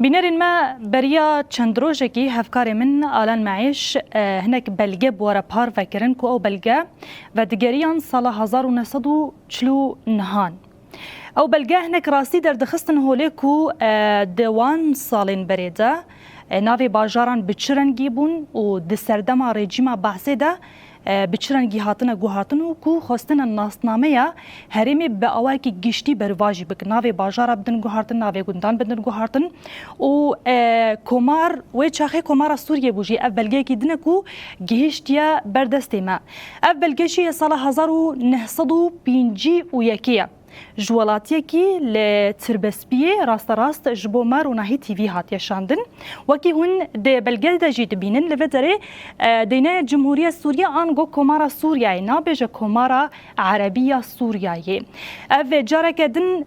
بینرین ما بریا چند روزکی هفکار من آلان معیش هنک بلگه بواره پار فکرن که او بلگه و دیگریان سال 1949 او بلگه هنک راستی در دخستن هوله که دوان سالین بریده ناوی باجاران بچرنگی بون و دسردم رژیم بحثه ده بچرنگی هاتنه گوهاتن و کو خواستن ناسنامه هرمی به آوای که گشتی برواجی بک ناوی باجار بدن گوهاتن ناوی گندان بدن گوهاتن و کمار و چاخه کمار سوریه بوجی اولگی که دنه کو گهشتیا بردسته ما اولگیشی سال 1951 جوالاتیه کی لتربسپیه راست جبو مار و نهی تیوی هات یشاندن وکی هون ده بلگل ده جید بینن لفتره دینه جمهوری سوریه آنگو کمارا سوریه نابجه کمارا عربیه سوریه او جارک دن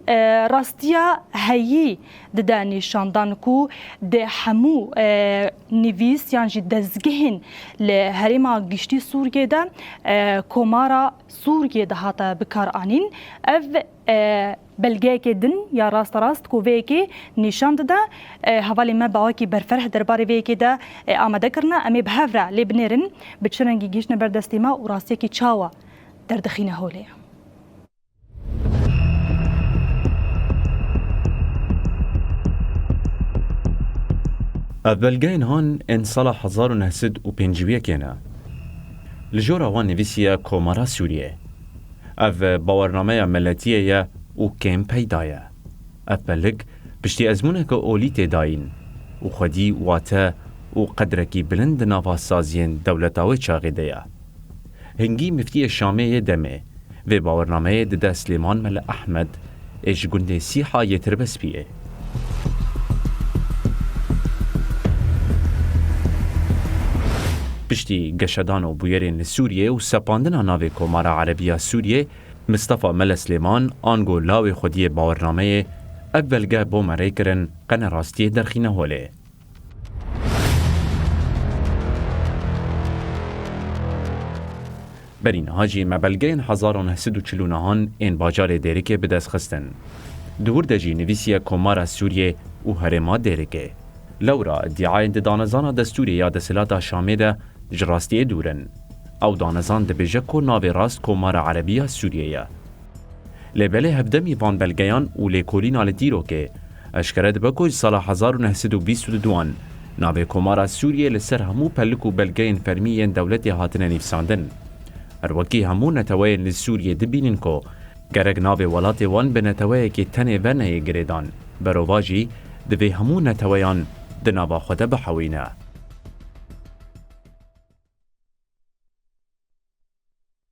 راستیا هایی ده نشاندن کو ده همو نویس یعنی جی دزگهن لحرما گشتی سوریه ده کمارا سوریه ده هاتا بکار آنین او بلگه که دن یا راست کووه که نشان داده حوالی ما باوی که برفرح درباره وی که ده آماده کرنا امی به هفره لبنرن بچرنگی گیش نبردستی ما و راستی که چاوا در دخینه هوله بلگه هان ان سال 1950 کنه لجورا وان نویسیه کمارا سوریه او باورنامه ملتیه و کم پیدایه او بلگ پشتی ازمونه که اولی تداین و خودی واته و قدرکی بلند نواسازین دولتاوی چاقیده یه هنگی مفتی شامه دمه و باورنامه دده سلیمان مل احمد اش گنده سیحا یتربس بیه پشتی گشدان و بویرین سوریه و سپاندن ناوی کمارا عربیه سوریه مصطفى مل سلیمان آنگو لاوی خودی باورنامه اولگه بو مره کرن قن راستی درخینه هوله برین هاجی مبلگه 1949 این باجار دیرکه به دست خستن دور دجی نویسیه کمارا سوریه و هرما دیرکه لورا ادعای دانزان دستوری یا دسلاتا شامه ده جراستی دورن او دانزان ده بجکو ناوی راست کمارا عربیه سوریه لبله هفدمی وان بلگیان و لیکولین آل دیرو که اشکرد بکوی سال 1922 ناوی کمارا سوریه لسر همو پلکو بلگین فرمیین دولتی هاتنه نیفساندن اروکی همو نتوای لسوریه دبینین که گرگ ناوی ولات وان به نتوای که تنه ورنه گریدان برواجی دوی همو نتوایان دناوا خوده بحوینه